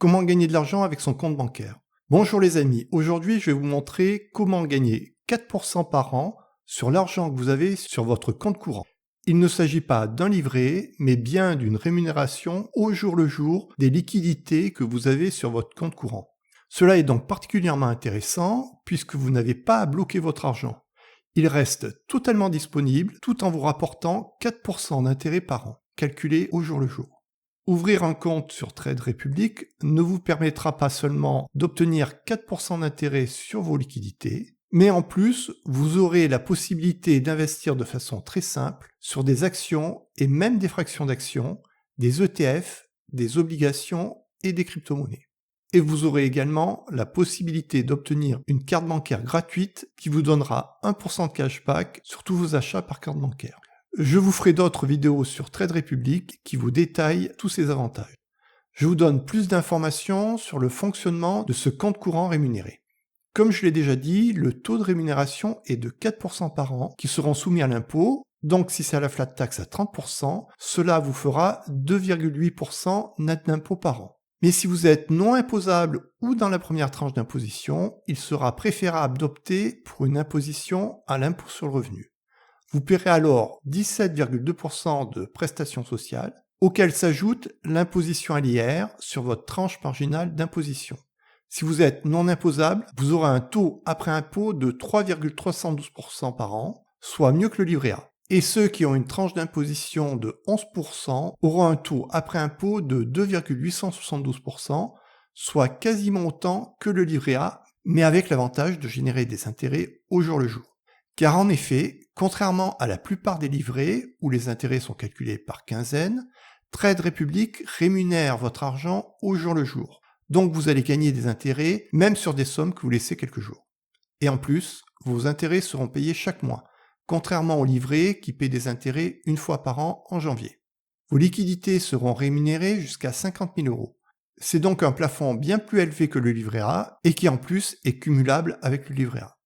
Comment gagner de l'argent avec son compte bancaire? Bonjour les amis, aujourd'hui je vais vous montrer comment gagner 4% par an sur l'argent que vous avez sur votre compte courant. Il ne s'agit pas d'un livret, mais bien d'une rémunération au jour le jour des liquidités que vous avez sur votre compte courant. Cela est donc particulièrement intéressant puisque vous n'avez pas à bloquer votre argent. Il reste totalement disponible tout en vous rapportant 4% d'intérêt par an, calculé au jour le jour. Ouvrir un compte sur Trade Republic ne vous permettra pas seulement d'obtenir 4% d'intérêt sur vos liquidités, mais en plus, vous aurez la possibilité d'investir de façon très simple sur des actions et même des fractions d'actions, des ETF, des obligations et des crypto-monnaies. Et vous aurez également la possibilité d'obtenir une carte bancaire gratuite qui vous donnera 1% de cashback sur tous vos achats par carte bancaire. Je vous ferai d'autres vidéos sur Trade Republic qui vous détaillent tous ces avantages. Je vous donne plus d'informations sur le fonctionnement de ce compte courant rémunéré. Comme je l'ai déjà dit, le taux de rémunération est de 4% par an qui seront soumis à l'impôt. Donc si c'est à la flat tax à 30%, cela vous fera 2,8% net d'impôt par an. Mais si vous êtes non imposable ou dans la première tranche d'imposition, il sera préférable d'opter pour une imposition à l'impôt sur le revenu. Vous paierez alors 17,2% de prestations sociales, auxquelles s'ajoute l'imposition à l'IR sur votre tranche marginale d'imposition. Si vous êtes non imposable, vous aurez un taux après impôt de 3,312% par an, soit mieux que le livret A. Et ceux qui ont une tranche d'imposition de 11% auront un taux après impôt de 2,872%, soit quasiment autant que le livret A, mais avec l'avantage de générer des intérêts au jour le jour. Car en effet, contrairement à la plupart des livrets où les intérêts sont calculés par quinzaine, Trade Republic rémunère votre argent au jour le jour. Donc vous allez gagner des intérêts même sur des sommes que vous laissez quelques jours. Et en plus, vos intérêts seront payés chaque mois, contrairement aux livrets qui paient des intérêts une fois par an en janvier. Vos liquidités seront rémunérées jusqu'à 50 000 €. C'est donc un plafond bien plus élevé que le livret A et qui en plus est cumulable avec le livret A.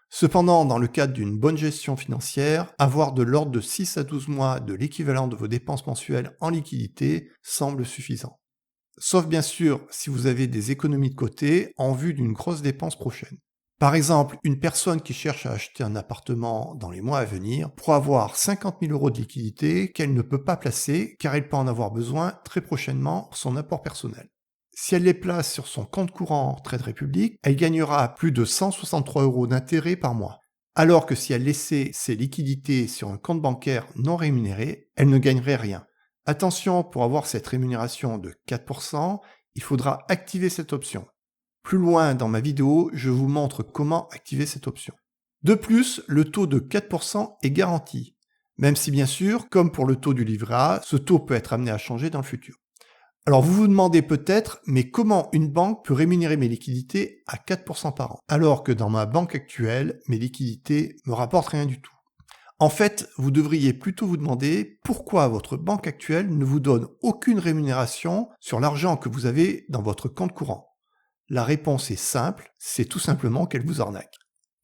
Cependant, dans le cadre d'une bonne gestion financière, avoir de l'ordre de 6 à 12 mois de l'équivalent de vos dépenses mensuelles en liquidité semble suffisant. Sauf bien sûr si vous avez des économies de côté en vue d'une grosse dépense prochaine. Par exemple, une personne qui cherche à acheter un appartement dans les mois à venir pourra avoir 50 000 € de liquidité qu'elle ne peut pas placer car elle peut en avoir besoin très prochainement pour son apport personnel. Si elle les place sur son compte courant Trade Republic, elle gagnera plus de 163 € d'intérêt par mois. Alors que si elle laissait ses liquidités sur un compte bancaire non rémunéré, elle ne gagnerait rien. Attention, pour avoir cette rémunération de 4%, il faudra activer cette option. Plus loin dans ma vidéo, je vous montre comment activer cette option. De plus, le taux de 4% est garanti, même si bien sûr, comme pour le taux du livret A, ce taux peut être amené à changer dans le futur. Alors vous vous demandez peut-être, mais comment une banque peut rémunérer mes liquidités à 4% par an, alors que dans ma banque actuelle, mes liquidités me rapportent rien du tout? En fait, vous devriez plutôt vous demander pourquoi votre banque actuelle ne vous donne aucune rémunération sur l'argent que vous avez dans votre compte courant. La réponse est simple, c'est tout simplement qu'elle vous arnaque.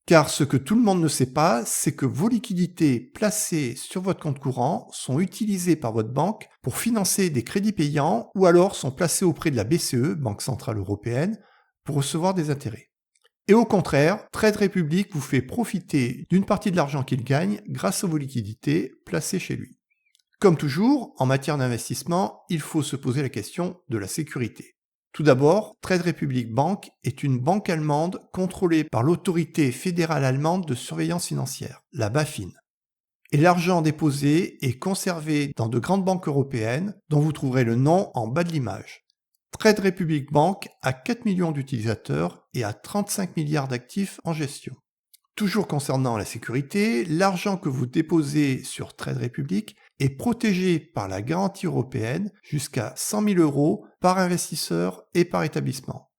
Car ce que tout le monde ne sait pas, c'est que vos liquidités placées sur votre compte courant sont utilisées par votre banque pour financer des crédits payants ou alors sont placées auprès de la BCE, Banque Centrale Européenne, pour recevoir des intérêts. Et au contraire, Trade Republic vous fait profiter d'une partie de l'argent qu'il gagne grâce à vos liquidités placées chez lui. Comme toujours, en matière d'investissement, il faut se poser la question de la sécurité. Tout d'abord, Trade Republic Bank est une banque allemande contrôlée par l'autorité fédérale allemande de surveillance financière, la BaFin. Et l'argent déposé est conservé dans de grandes banques européennes dont vous trouverez le nom en bas de l'image. Trade Republic Bank a 4 millions d'utilisateurs et a 35 milliards d'actifs en gestion. Toujours concernant la sécurité, l'argent que vous déposez sur Trade Republic est protégé par la garantie européenne jusqu'à 100 000 € par investisseur et par établissement.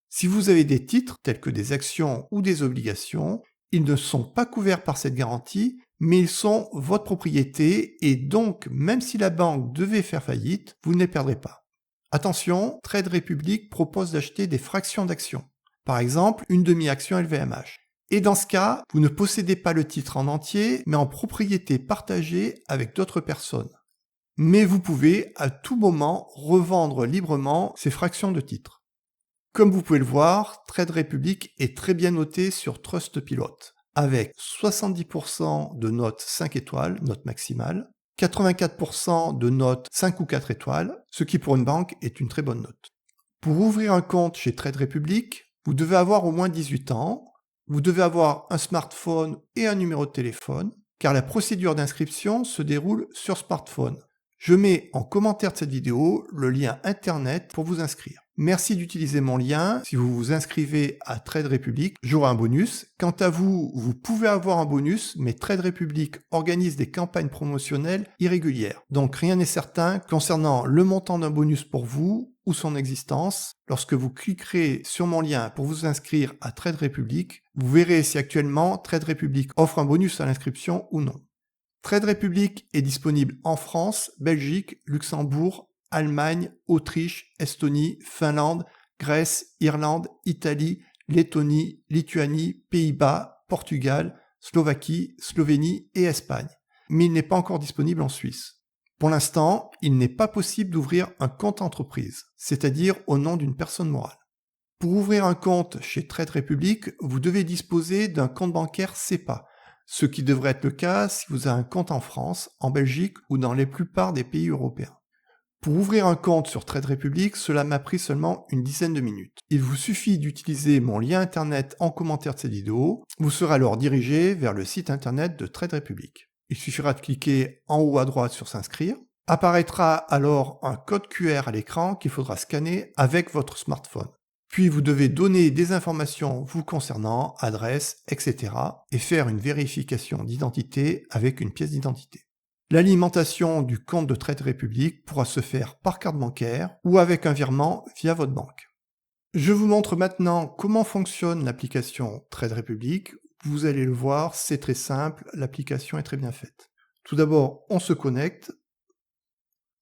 Si vous avez des titres tels que des actions ou des obligations, ils ne sont pas couverts par cette garantie, mais ils sont votre propriété et donc même si la banque devait faire faillite, vous ne les perdrez pas. Attention, Trade Republic propose d'acheter des fractions d'actions, par exemple une demi-action LVMH. Et dans ce cas, vous ne possédez pas le titre en entier, mais en propriété partagée avec d'autres personnes. Mais vous pouvez à tout moment revendre librement ces fractions de titres. Comme vous pouvez le voir, Trade Republic est très bien noté sur Trustpilot, avec 70% de notes 5 étoiles, note maximale, 84% de notes 5 ou 4 étoiles, ce qui pour une banque est une très bonne note. Pour ouvrir un compte chez Trade Republic, vous devez avoir au moins 18 ans, vous devez avoir un smartphone et un numéro de téléphone, car la procédure d'inscription se déroule sur smartphone. Je mets en commentaire de cette vidéo le lien internet pour vous inscrire. Merci d'utiliser mon lien. Si vous vous inscrivez à Trade Republic, j'aurai un bonus. Quant à vous, vous pouvez avoir un bonus, mais Trade Republic organise des campagnes promotionnelles irrégulières. Donc rien n'est certain concernant le montant d'un bonus pour vous ou son existence. Lorsque vous cliquerez sur mon lien pour vous inscrire à Trade Republic, vous verrez si actuellement Trade Republic offre un bonus à l'inscription ou non. Trade Republic est disponible en France, Belgique, Luxembourg, Allemagne, Autriche, Estonie, Finlande, Grèce, Irlande, Italie, Lettonie, Lituanie, Pays-Bas, Portugal, Slovaquie, Slovénie et Espagne. Mais il n'est pas encore disponible en Suisse. Pour l'instant, il n'est pas possible d'ouvrir un compte entreprise, c'est-à-dire au nom d'une personne morale. Pour ouvrir un compte chez Trade Republic, vous devez disposer d'un compte bancaire SEPA, ce qui devrait être le cas si vous avez un compte en France, en Belgique ou dans la plupart des pays européens. Pour ouvrir un compte sur Trade Republic, cela m'a pris seulement une dizaine de minutes. Il vous suffit d'utiliser mon lien internet en commentaire de cette vidéo. Vous serez alors dirigé vers le site internet de Trade Republic. Il suffira de cliquer en haut à droite sur s'inscrire. Apparaîtra alors un code QR à l'écran qu'il faudra scanner avec votre smartphone. Puis vous devez donner des informations vous concernant, adresse, etc. et faire une vérification d'identité avec une pièce d'identité. L'alimentation du compte de Trade Republic pourra se faire par carte bancaire ou avec un virement via votre banque. Je vous montre maintenant comment fonctionne l'application Trade Republic. Vous allez le voir, c'est très simple, l'application est très bien faite. Tout d'abord, on se connecte.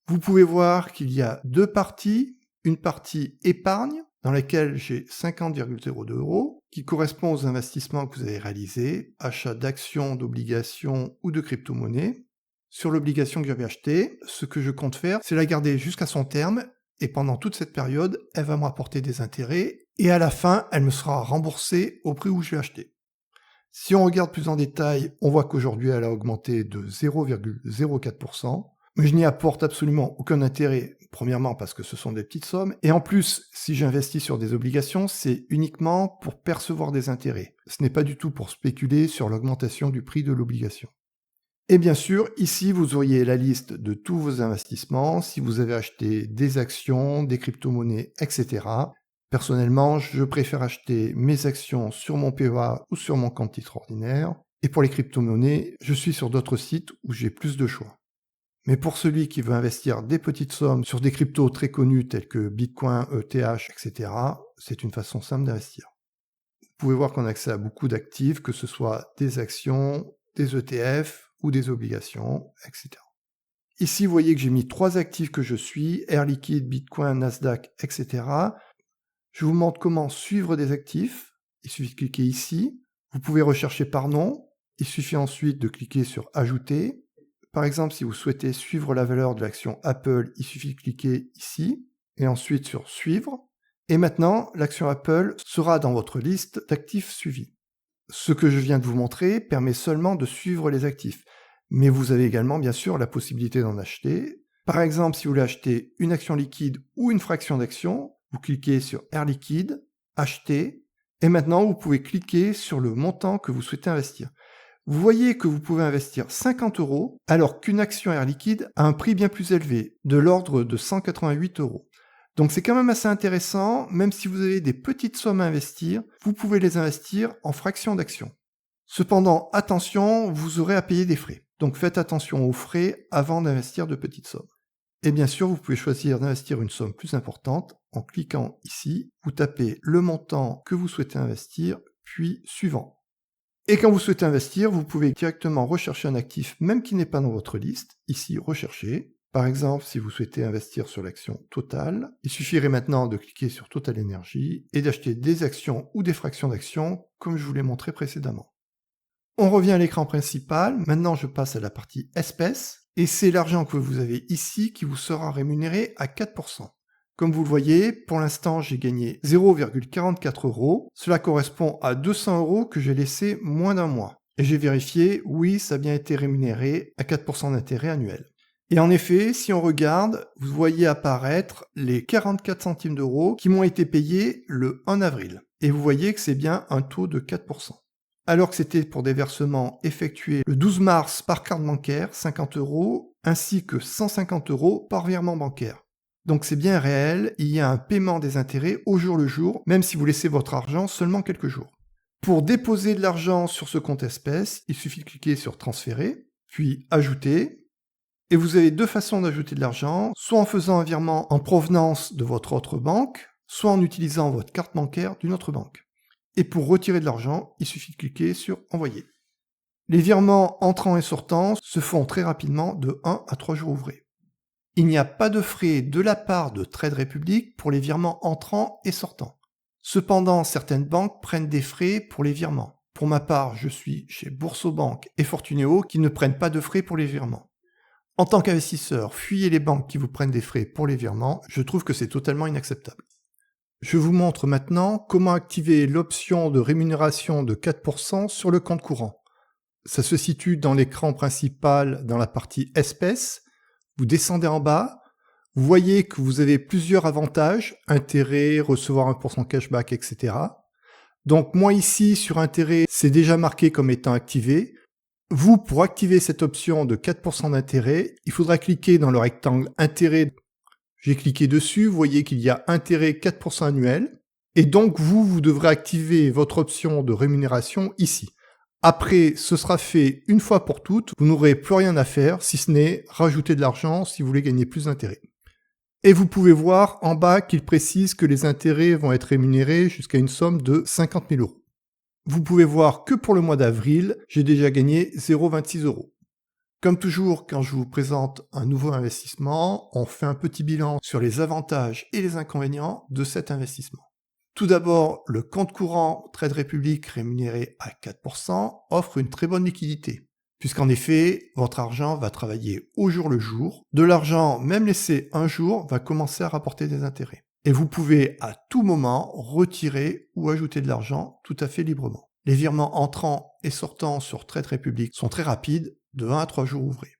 Vous pouvez voir qu'il y a deux parties. Une partie épargne, dans laquelle j'ai 50,02 € qui correspond aux investissements que vous avez réalisés, achat d'actions, d'obligations ou de crypto-monnaies. Sur l'obligation que j'avais achetée, ce que je compte faire, c'est la garder jusqu'à son terme, et pendant toute cette période, elle va me rapporter des intérêts, et à la fin, elle me sera remboursée au prix où je l'ai achetée. Si on regarde plus en détail, on voit qu'aujourd'hui, elle a augmenté de 0,04%, mais je n'y apporte absolument aucun intérêt, premièrement parce que ce sont des petites sommes, et en plus, si j'investis sur des obligations, c'est uniquement pour percevoir des intérêts. Ce n'est pas du tout pour spéculer sur l'augmentation du prix de l'obligation. Et bien sûr, ici, vous auriez la liste de tous vos investissements, si vous avez acheté des actions, des crypto-monnaies, etc. Personnellement, je préfère acheter mes actions sur mon PEA ou sur mon compte titre ordinaire. Et pour les crypto-monnaies, je suis sur d'autres sites où j'ai plus de choix. Mais pour celui qui veut investir des petites sommes sur des cryptos très connus tels que Bitcoin, ETH, etc., c'est une façon simple d'investir. Vous pouvez voir qu'on a accès à beaucoup d'actifs, que ce soit des actions, des ETF ou des obligations, etc. Ici, vous voyez que j'ai mis 3 actifs que je suis, Air Liquide, Bitcoin, Nasdaq, etc. Je vous montre comment suivre des actifs. Il suffit de cliquer ici. Vous pouvez rechercher par nom. Il suffit ensuite de cliquer sur Ajouter. Par exemple, si vous souhaitez suivre la valeur de l'action Apple, il suffit de cliquer ici, et ensuite sur Suivre. Et maintenant, l'action Apple sera dans votre liste d'actifs suivis. Ce que je viens de vous montrer permet seulement de suivre les actifs. Mais vous avez également, bien sûr, la possibilité d'en acheter. Par exemple, si vous voulez acheter une action liquide ou une fraction d'action, vous cliquez sur Air Liquide, Acheter, et maintenant vous pouvez cliquer sur le montant que vous souhaitez investir. Vous voyez que vous pouvez investir 50 €, alors qu'une action Air Liquide a un prix bien plus élevé, de l'ordre de 188 €. Donc c'est quand même assez intéressant, même si vous avez des petites sommes à investir, vous pouvez les investir en fractions d'actions. Cependant, attention, vous aurez à payer des frais. Donc faites attention aux frais avant d'investir de petites sommes. Et bien sûr, vous pouvez choisir d'investir une somme plus importante en cliquant ici, vous tapez le montant que vous souhaitez investir, puis suivant. Et quand vous souhaitez investir, vous pouvez directement rechercher un actif même qui n'est pas dans votre liste, ici rechercher. Par exemple, si vous souhaitez investir sur l'action Total, il suffirait maintenant de cliquer sur Total Energy et d'acheter des actions ou des fractions d'actions comme je vous l'ai montré précédemment. On revient à l'écran principal, maintenant je passe à la partie espèces, et c'est l'argent que vous avez ici qui vous sera rémunéré à 4%. Comme vous le voyez, pour l'instant, j'ai gagné 0,44 €. Cela correspond à 200 € que j'ai laissé moins d'un mois. Et j'ai vérifié, oui, ça a bien été rémunéré à 4% d'intérêt annuel. Et en effet, si on regarde, vous voyez apparaître les 44 centimes d'euros qui m'ont été payés le 1 avril. Et vous voyez que c'est bien un taux de 4%. Alors que c'était pour des versements effectués le 12 mars par carte bancaire, 50 €, ainsi que 150 € par virement bancaire. Donc c'est bien réel, il y a un paiement des intérêts au jour le jour, même si vous laissez votre argent seulement quelques jours. Pour déposer de l'argent sur ce compte espèce, il suffit de cliquer sur transférer, puis ajouter. Et vous avez deux façons d'ajouter de l'argent, soit en faisant un virement en provenance de votre autre banque, soit en utilisant votre carte bancaire d'une autre banque. Et pour retirer de l'argent, il suffit de cliquer sur envoyer. Les virements entrants et sortants se font très rapidement de 1 à 3 jours ouvrés. Il n'y a pas de frais de la part de Trade Republic pour les virements entrants et sortants. Cependant, certaines banques prennent des frais pour les virements. Pour ma part, je suis chez Boursorama et Fortuneo qui ne prennent pas de frais pour les virements. En tant qu'investisseur, fuyez les banques qui vous prennent des frais pour les virements, je trouve que c'est totalement inacceptable. Je vous montre maintenant comment activer l'option de rémunération de 4% sur le compte courant. Ça se situe dans l'écran principal dans la partie espèces. Vous descendez en bas, vous voyez que vous avez plusieurs avantages, intérêt, recevoir 1% cashback, etc. Donc moi ici, sur intérêt, c'est déjà marqué comme étant activé. Vous, pour activer cette option de 4% d'intérêt, il faudra cliquer dans le rectangle intérêt. J'ai cliqué dessus, vous voyez qu'il y a intérêt 4% annuel. Et donc vous devrez activer votre option de rémunération ici. Après, ce sera fait une fois pour toutes, vous n'aurez plus rien à faire, si ce n'est rajouter de l'argent si vous voulez gagner plus d'intérêt. Et vous pouvez voir en bas qu'il précise que les intérêts vont être rémunérés jusqu'à une somme de 50 000 €. Vous pouvez voir que pour le mois d'avril, j'ai déjà gagné 0,26 €. Comme toujours, quand je vous présente un nouveau investissement, on fait un petit bilan sur les avantages et les inconvénients de cet investissement. Tout d'abord, le compte courant Trade Republic rémunéré à 4% offre une très bonne liquidité, puisqu'en effet, votre argent va travailler au jour le jour. De l'argent, même laissé un jour, va commencer à rapporter des intérêts. Et vous pouvez à tout moment retirer ou ajouter de l'argent tout à fait librement. Les virements entrants et sortants sur Trade Republic sont très rapides, de 1 à 3 jours ouvrés.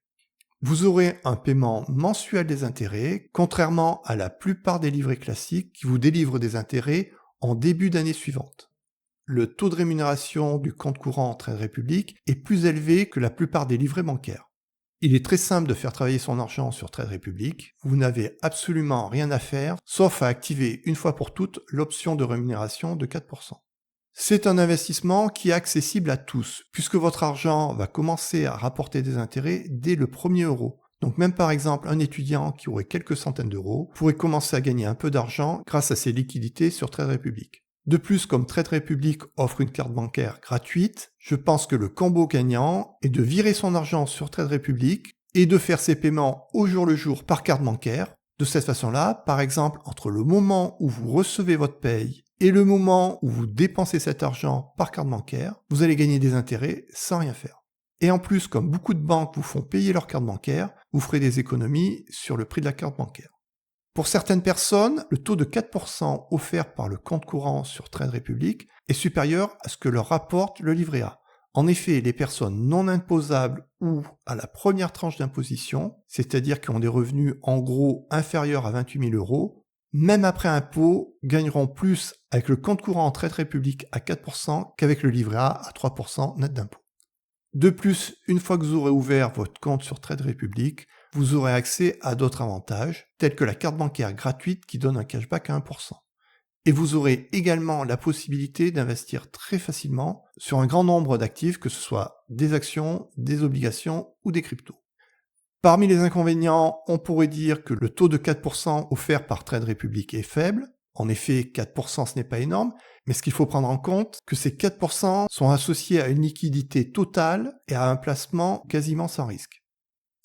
Vous aurez un paiement mensuel des intérêts, contrairement à la plupart des livrets classiques qui vous délivrent des intérêts en début d'année suivante. Le taux de rémunération du compte courant Trade Republic est plus élevé que la plupart des livrets bancaires. Il est très simple de faire travailler son argent sur Trade Republic. Vous n'avez absolument rien à faire, sauf à activer une fois pour toutes l'option de rémunération de 4%. C'est un investissement qui est accessible à tous, puisque votre argent va commencer à rapporter des intérêts dès le premier euro. Donc même par exemple un étudiant qui aurait quelques centaines d'euros pourrait commencer à gagner un peu d'argent grâce à ses liquidités sur Trade Republic. De plus, comme Trade Republic offre une carte bancaire gratuite, je pense que le combo gagnant est de virer son argent sur Trade Republic et de faire ses paiements au jour le jour par carte bancaire. De cette façon-là, par exemple, entre le moment où vous recevez votre paye et le moment où vous dépensez cet argent par carte bancaire, vous allez gagner des intérêts sans rien faire. Et en plus, comme beaucoup de banques vous font payer leur carte bancaire, vous ferez des économies sur le prix de la carte bancaire. Pour certaines personnes, le taux de 4% offert par le compte courant sur Trade Republic est supérieur à ce que leur rapporte le livret A. En effet, les personnes non imposables ou à la première tranche d'imposition, c'est-à-dire qui ont des revenus en gros inférieurs à 28 000 €, même après impôt, gagneront plus avec le compte courant Trade Republic à 4% qu'avec le livret A à 3% net d'impôt. De plus, une fois que vous aurez ouvert votre compte sur Trade Republic, vous aurez accès à d'autres avantages, tels que la carte bancaire gratuite qui donne un cashback à 1%. Et vous aurez également la possibilité d'investir très facilement sur un grand nombre d'actifs, que ce soit des actions, des obligations ou des cryptos. Parmi les inconvénients, on pourrait dire que le taux de 4% offert par Trade Republic est faible. En effet, 4% ce n'est pas énorme, mais ce qu'il faut prendre en compte, que ces 4% sont associés à une liquidité totale et à un placement quasiment sans risque.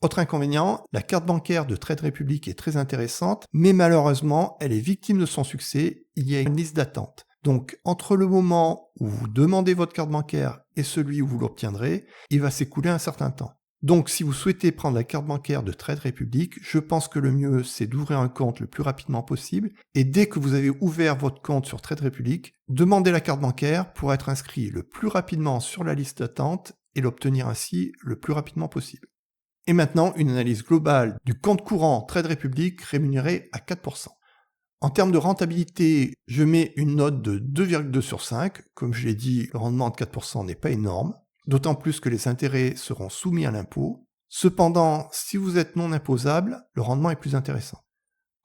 Autre inconvénient, la carte bancaire de Trade Republic est très intéressante, mais malheureusement, elle est victime de son succès, il y a une liste d'attente. Donc, entre le moment où vous demandez votre carte bancaire et celui où vous l'obtiendrez, il va s'écouler un certain temps. Donc si vous souhaitez prendre la carte bancaire de Trade Republic, je pense que le mieux c'est d'ouvrir un compte le plus rapidement possible et dès que vous avez ouvert votre compte sur Trade Republic, demandez la carte bancaire pour être inscrit le plus rapidement sur la liste d'attente et l'obtenir ainsi le plus rapidement possible. Et maintenant, une analyse globale du compte courant Trade Republic rémunéré à 4%. En termes de rentabilité, je mets une note de 2,2 sur 5. Comme je l'ai dit, le rendement de 4% n'est pas énorme, d'autant plus que les intérêts seront soumis à l'impôt. Cependant, si vous êtes non imposable, le rendement est plus intéressant.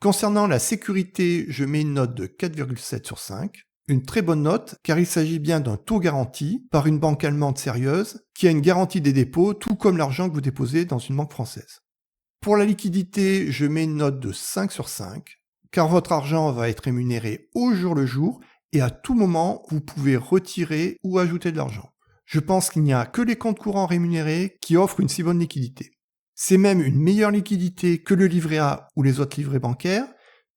Concernant la sécurité, je mets une note de 4,7 sur 5. Une très bonne note, car il s'agit bien d'un taux garanti par une banque allemande sérieuse qui a une garantie des dépôts, tout comme l'argent que vous déposez dans une banque française. Pour la liquidité, je mets une note de 5 sur 5, car votre argent va être rémunéré au jour le jour et à tout moment, vous pouvez retirer ou ajouter de l'argent. Je pense qu'il n'y a que les comptes courants rémunérés qui offrent une si bonne liquidité. C'est même une meilleure liquidité que le livret A ou les autres livrets bancaires,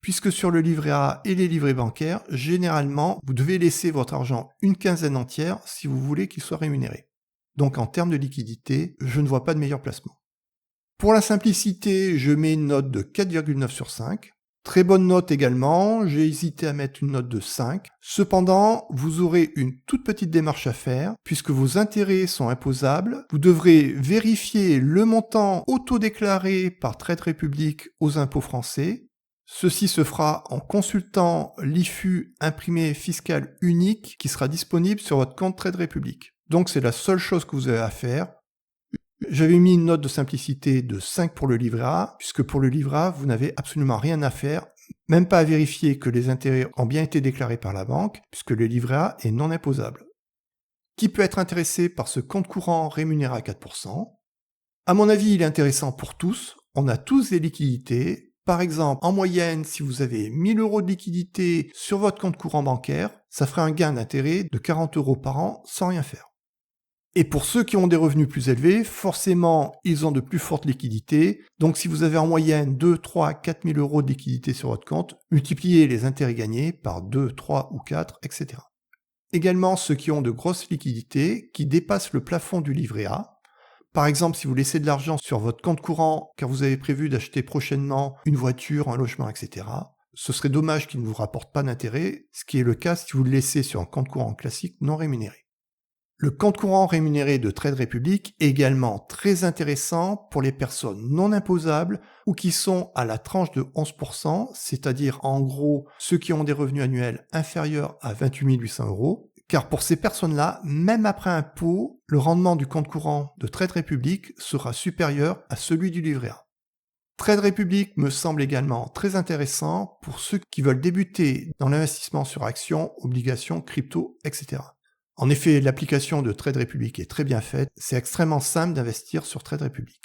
puisque sur le livret A et les livrets bancaires, généralement, vous devez laisser votre argent une quinzaine entière si vous voulez qu'il soit rémunéré. Donc en termes de liquidité, je ne vois pas de meilleur placement. Pour la simplicité, je mets une note de 4,9 sur 5. Très bonne note également, j'ai hésité à mettre une note de 5. Cependant, vous aurez une toute petite démarche à faire, puisque vos intérêts sont imposables. Vous devrez vérifier le montant auto-déclaré par Trade Republic aux impôts français. Ceci se fera en consultant l'IFU imprimé fiscal unique qui sera disponible sur votre compte Trade Republic. Donc c'est la seule chose que vous avez à faire. J'avais mis une note de simplicité de 5 pour le livret A, puisque pour le livret A, vous n'avez absolument rien à faire, même pas à vérifier que les intérêts ont bien été déclarés par la banque, puisque le livret A est non imposable. Qui peut être intéressé par ce compte courant rémunéré à 4%? À mon avis, il est intéressant pour tous. On a tous des liquidités. Par exemple, en moyenne, si vous avez 1000 € de liquidité sur votre compte courant bancaire, ça ferait un gain d'intérêt de 40 € par an sans rien faire. Et pour ceux qui ont des revenus plus élevés, forcément, ils ont de plus fortes liquidités. Donc si vous avez en moyenne 2, 3, 4 000 € de liquidité sur votre compte, multipliez les intérêts gagnés par 2, 3 ou 4, etc. Également, ceux qui ont de grosses liquidités, qui dépassent le plafond du livret A. Par exemple, si vous laissez de l'argent sur votre compte courant car vous avez prévu d'acheter prochainement une voiture, un logement, etc., ce serait dommage qu'il ne vous rapporte pas d'intérêt, ce qui est le cas si vous le laissez sur un compte courant classique non rémunéré. Le compte courant rémunéré de Trade Republic est également très intéressant pour les personnes non imposables ou qui sont à la tranche de 11%, c'est-à-dire en gros ceux qui ont des revenus annuels inférieurs à 28 800 €, car pour ces personnes-là, même après impôt, le rendement du compte courant de Trade Republic sera supérieur à celui du livret A. Trade Republic me semble également très intéressant pour ceux qui veulent débuter dans l'investissement sur actions, obligations, crypto, etc. En effet, l'application de Trade Republic est très bien faite, c'est extrêmement simple d'investir sur Trade Republic.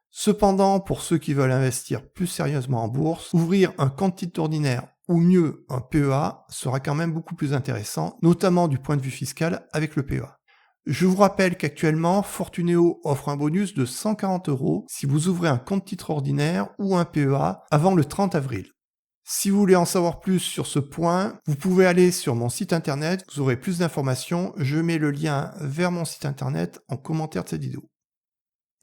Cependant, pour ceux qui veulent investir plus sérieusement en bourse, ouvrir un compte titre ordinaire ou mieux un PEA sera quand même beaucoup plus intéressant, notamment du point de vue fiscal avec le PEA. Je vous rappelle qu'actuellement, Fortuneo offre un bonus de 140 € si vous ouvrez un compte titre ordinaire ou un PEA avant le 30 avril. Si vous voulez en savoir plus sur ce point, vous pouvez aller sur mon site internet, vous aurez plus d'informations, je mets le lien vers mon site internet en commentaire de cette vidéo.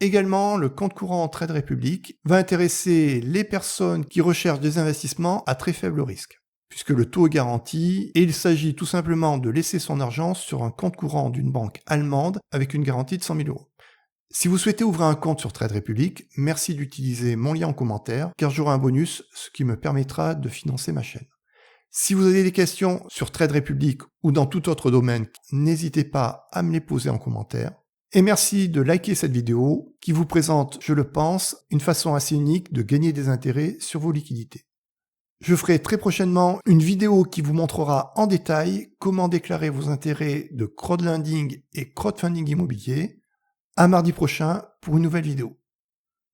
Également, le compte courant Trade Republic va intéresser les personnes qui recherchent des investissements à très faible risque, puisque le taux est garanti et il s'agit tout simplement de laisser son argent sur un compte courant d'une banque allemande avec une garantie de 100 000 €. Si vous souhaitez ouvrir un compte sur Trade Republic, merci d'utiliser mon lien en commentaire car j'aurai un bonus, ce qui me permettra de financer ma chaîne. Si vous avez des questions sur Trade Republic ou dans tout autre domaine, n'hésitez pas à me les poser en commentaire. Et merci de liker cette vidéo qui vous présente, je le pense, une façon assez unique de gagner des intérêts sur vos liquidités. Je ferai très prochainement une vidéo qui vous montrera en détail comment déclarer vos intérêts de crowdlending et crowdfunding immobilier. À mardi prochain pour une nouvelle vidéo.